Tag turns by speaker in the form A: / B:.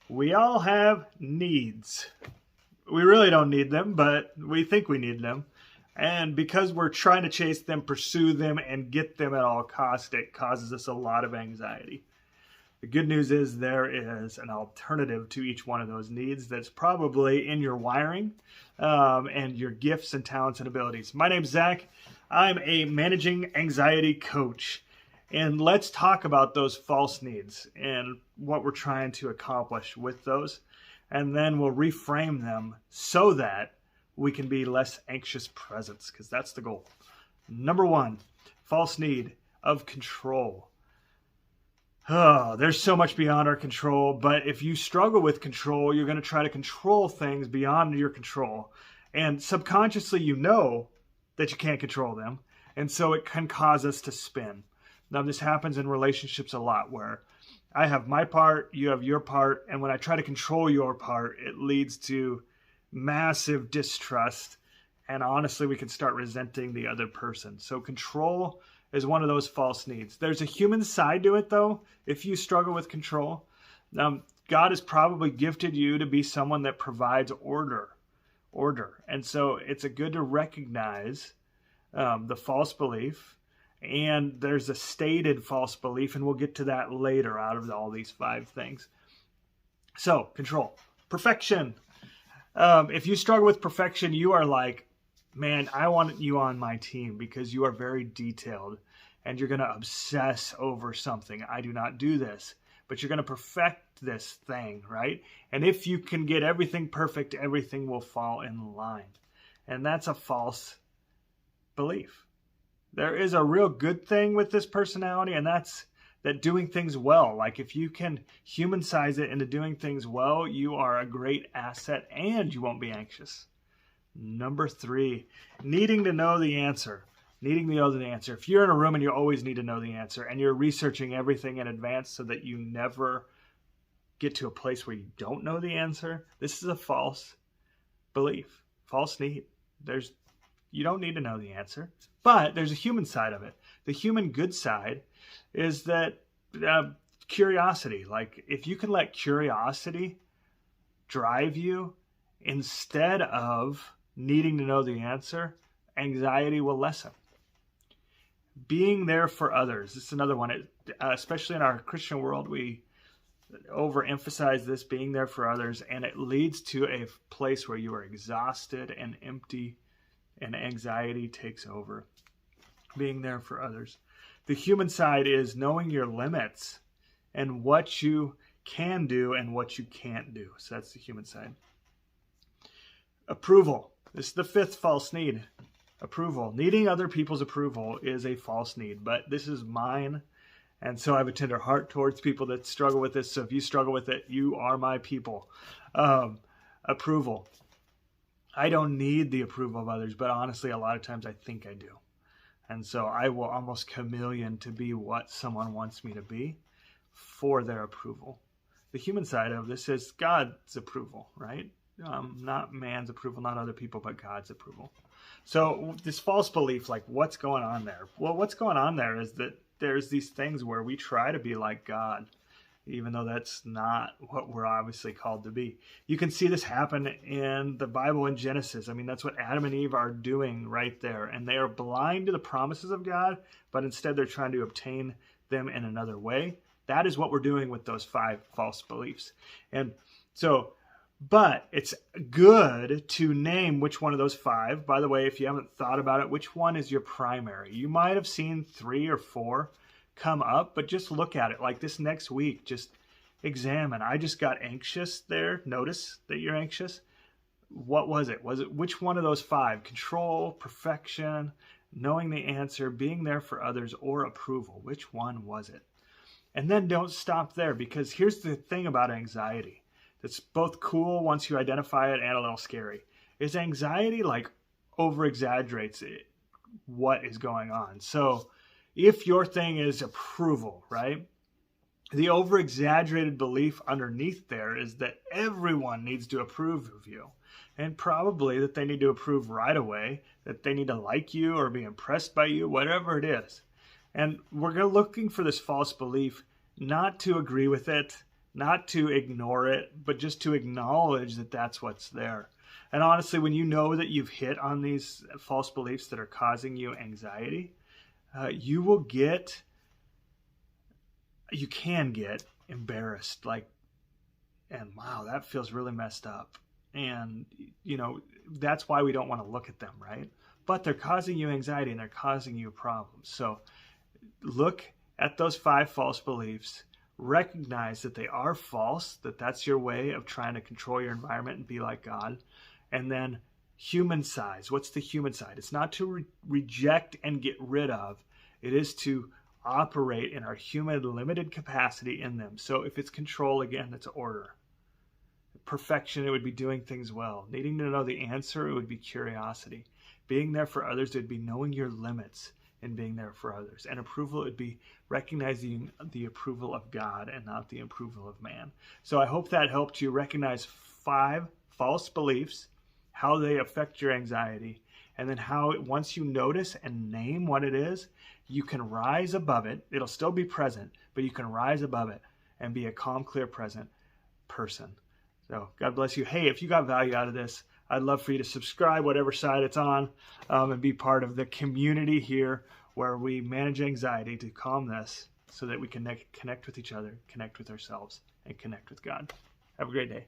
A: We all have needs. We really don't need them, but we think we need them. And because we're trying to chase them, pursue them, and get them at all costs, it causes us a lot of anxiety. The good news is there is an alternative to each one of those needs that's probably in your wiring and your gifts and talents and abilities. My name's Zach. I'm a managing anxiety coach. And let's talk about those false needs and what we're trying to accomplish with those. And then we'll reframe them so that we can be less anxious presence, because that's the goal. Number one, false need of control. Oh, there's so much beyond our control, but if you struggle with control, you're going to try to control things beyond your control. And subconsciously, you know that you can't control them. And so it can cause us to spin. Now, this happens in relationships a lot where I have my part, you have your part, and when I try to control your part, it leads to massive distrust, and honestly, we can start resenting the other person. So control is one of those false needs. There's a human side to it, though, if you struggle with control. God has probably gifted you to be someone that provides order. And so it's good to recognize the false belief. And there's a stated false belief, and we'll get to that later out of all these 5 things. So, control. Perfection. If you struggle with perfection, you are like, man, I want you on my team because you are very detailed and you're going to obsess over something. I do not do this, but you're going to perfect this thing, right? And if you can get everything perfect, everything will fall in line. And that's a false belief. There is a real good thing with this personality, and that's that doing things well. Like if you can human size it into doing things well, you are a great asset and you won't be anxious. Number 3, needing to know the answer. Needing to know the answer. If you're in a room and you always need to know the answer and you're researching everything in advance so that you never get to a place where you don't know the answer, this is a false belief, false need. You don't need to know the answer, but there's a human side of it. The human good side is that curiosity. Like if you can let curiosity drive you instead of needing to know the answer, anxiety will lessen. Being there for others. This is another one. Especially in our Christian world, we overemphasize this, being there for others, and it leads to a place where you are exhausted and empty and anxiety takes over. Being there for others. The human side is knowing your limits and what you can do and what you can't do. So that's the human side. Approval. This is the 5th false need. Approval. Needing other people's approval is a false need, but this is mine. And so I have a tender heart towards people that struggle with this. So if you struggle with it, you are my people. Approval. I don't need the approval of others, but honestly, a lot of times I think I do. And so I will almost chameleon to be what someone wants me to be for their approval. The human side of this is God's approval, right? Not man's approval, not other people, but God's approval. So this false belief, like what's going on there? Well, what's going on there is that there's these things where we try to be like God, even though that's not what we're obviously called to be. You can see this happen in the Bible in Genesis. I mean, that's what Adam and Eve are doing right there. And they are blind to the promises of God, but instead they're trying to obtain them in another way. That is what we're doing with those 5 false beliefs. And so, but it's good to name which one of those 5. By the way, if you haven't thought about it, which one is your primary? You might have seen 3 or 4 come up, but just look at it like this next week. Just examine. I just got anxious there. Notice that you're anxious. What was it? Was it which one of those 5? Control, perfection, knowing the answer, being there for others, or approval? Which one was it? And then don't stop there, because here's the thing about anxiety that's both cool once you identify it and a little scary. Is anxiety like over exaggerates what is going on. So if your thing is approval, right? The over-exaggerated belief underneath there is that everyone needs to approve of you. And probably that they need to approve right away, that they need to like you or be impressed by you, whatever it is. And we're looking for this false belief, not to agree with it, not to ignore it, but just to acknowledge that that's what's there. And honestly, when you know that you've hit on these false beliefs that are causing you anxiety, you can get embarrassed, like, and wow, that feels really messed up. And, that's why we don't want to look at them, right? But they're causing you anxiety and they're causing you problems. So look at those 5 false beliefs, recognize that they are false, that that's your way of trying to control your environment and be like God. And then human size. What's the human side? It's not to reject and get rid of. It is to operate in our human limited capacity in them. So if it's control, again, it's order. Perfection, it would be doing things well. Needing to know the answer, it would be curiosity. Being there for others, it would be knowing your limits and being there for others. And approval, it would be recognizing the approval of God and not the approval of man. So I hope that helped you recognize 5 false beliefs, how they affect your anxiety, and then how once you notice and name what it is, you can rise above it. It'll still be present, but you can rise above it and be a calm, clear, present person. So God bless you. Hey, if you got value out of this, I'd love for you to subscribe, whatever side it's on, and be part of the community here where we manage anxiety to calm this so that we can connect with each other, connect with ourselves, and connect with God. Have a great day.